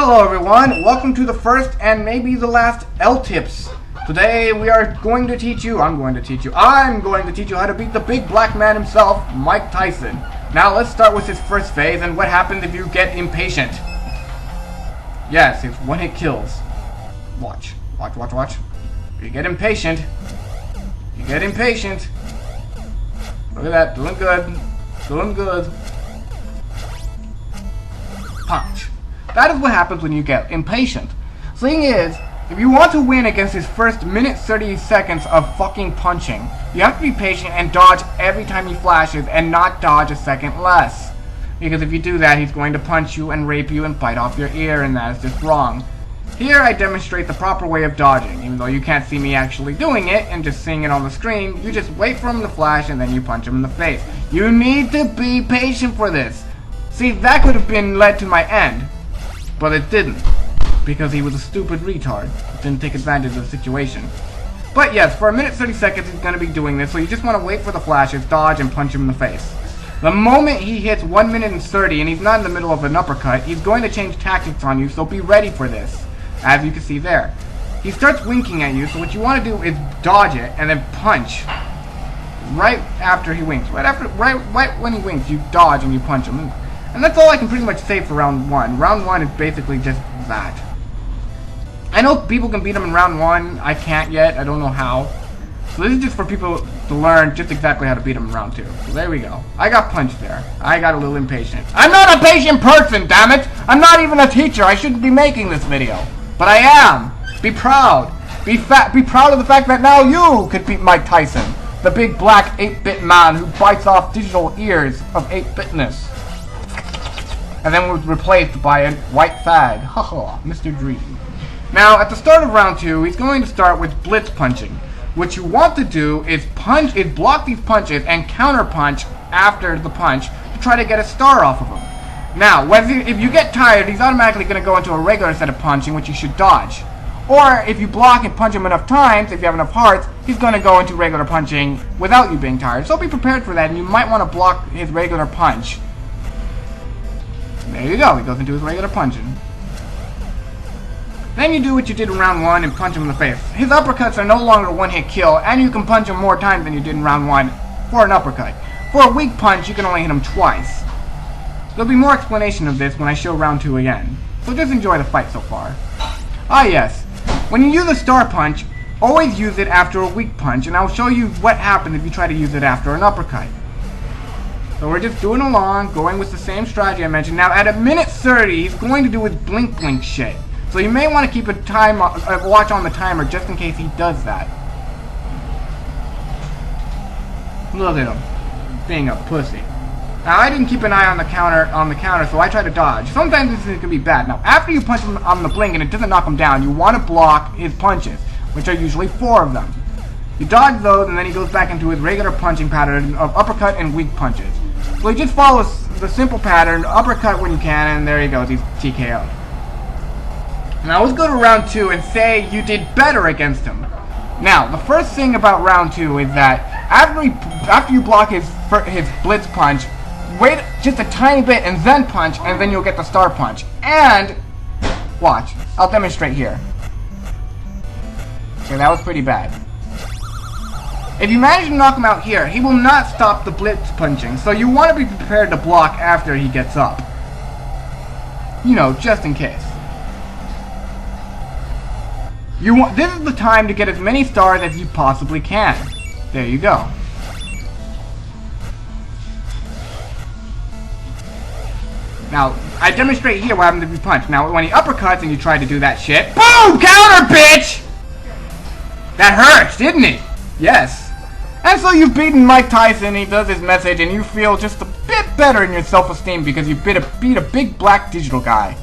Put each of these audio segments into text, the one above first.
Hello everyone, welcome to the first and maybe the last L-Tips. Today we are going to teach you, I'm going to teach you how to beat the big black man himself, Mike Tyson. Now let's start with his first phase and what happens if you get impatient. Yes, it's one-hit kills. Watch. You get impatient. Look at that, doing good. Punch. That is what happens when you get impatient. Thing is, if you want to win against his first minute 30 seconds of fucking punching, you have to be patient and dodge every time he flashes and not dodge a second less. Because if you do that, he's going to punch you and rape you and bite off your ear, and that is just wrong. Here I demonstrate the proper way of dodging. Even though you can't see me actually doing it and just seeing it on the screen, you just wait for him to flash and then you punch him in the face. You need to be patient for this. See, that could have been led to my end. But it didn't, because he was a stupid retard. Didn't take advantage of the situation. But yes, for a minute 30 seconds he's going to be doing this, so you just want to wait for the flashes, dodge, and punch him in the face. The moment he hits 1 minute and 30 and he's not in the middle of an uppercut, he's going to change tactics on you, so be ready for this. As you can see there. He starts winking at you, so what you want to do is dodge it and then punch. Right after he winks. Right when he winks, you dodge and you punch him. And that's all I can pretty much say for round one. Round one is basically just that. I know people can beat him in round one. I can't yet. I don't know how. So this is just for people to learn just exactly how to beat him in round two. So there we go. I got punched there. I got a little impatient. I'm not a patient person, damn it! I'm not even a teacher. I shouldn't be making this video. But I am. Be proud. Be proud of the fact that now you could beat Mike Tyson. The big black 8-bit man who bites off digital ears of 8-bitness. And then was replaced by a white fag. Haha, Mr. Dream. Now, at the start of round two, he's going to start with blitz punching. What you want to do is block these punches and counter punch after the punch to try to get a star off of him. Now, if you get tired, he's automatically going to go into a regular set of punching, which you should dodge. Or, if you block and punch him enough times, if you have enough hearts, he's going to go into regular punching without you being tired. So be prepared for that, and you might want to block his regular punch. There you go, he goes into his regular punching. Then you do what you did in round one and punch him in the face. His uppercuts are no longer one-hit kill, and you can punch him more times than you did in round one for an uppercut. For a weak punch, you can only hit him twice. There'll be more explanation of this when I show round two again. So just enjoy the fight so far. Ah yes, when you use a star punch, always use it after a weak punch, and I'll show you what happens if you try to use it after an uppercut. So we're just doing along, going with the same strategy I mentioned. Now at a minute 30, he's going to do his blink shit. So you may want to keep a watch on the timer just in case he does that. Look at him, being a pussy. Now I didn't keep an eye on the counter, so I try to dodge. Sometimes this is gonna be bad. Now after you punch him on the blink and it doesn't knock him down, you want to block his punches, which are usually 4 of them. You dodge those, and then he goes back into his regular punching pattern of uppercut and weak punches. So he just follows the simple pattern, uppercut when you can, and there he goes, he's TKO'd. Now let's go to round two and say you did better against him. Now, the first thing about round two is that after you block his blitz punch, wait just a tiny bit and then punch, and then you'll get the star punch. And, watch, I'll demonstrate here. Okay, that was pretty bad. If you manage to knock him out here, he will not stop the blitz punching, so you want to be prepared to block after he gets up. You know, just in case. This is the time to get as many stars as you possibly can. There you go. Now, I demonstrate here what happens if you punch. Now, when he uppercuts and you try to do that shit, boom! Counter, bitch! That hurts, didn't it? Yes. And so you've beaten Mike Tyson, he does his message, and you feel just a bit better in your self-esteem because you beat a big black digital guy.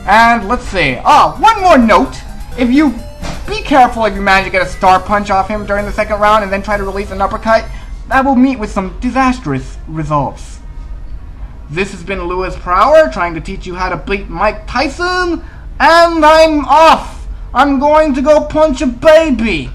And let's see. One more note. Be careful if you manage to get a star punch off him during the second round and then try to release an uppercut. That will meet with some disastrous results. This has been Lewis Prower trying to teach you how to beat Mike Tyson, and I'm off. I'm going to go punch a baby.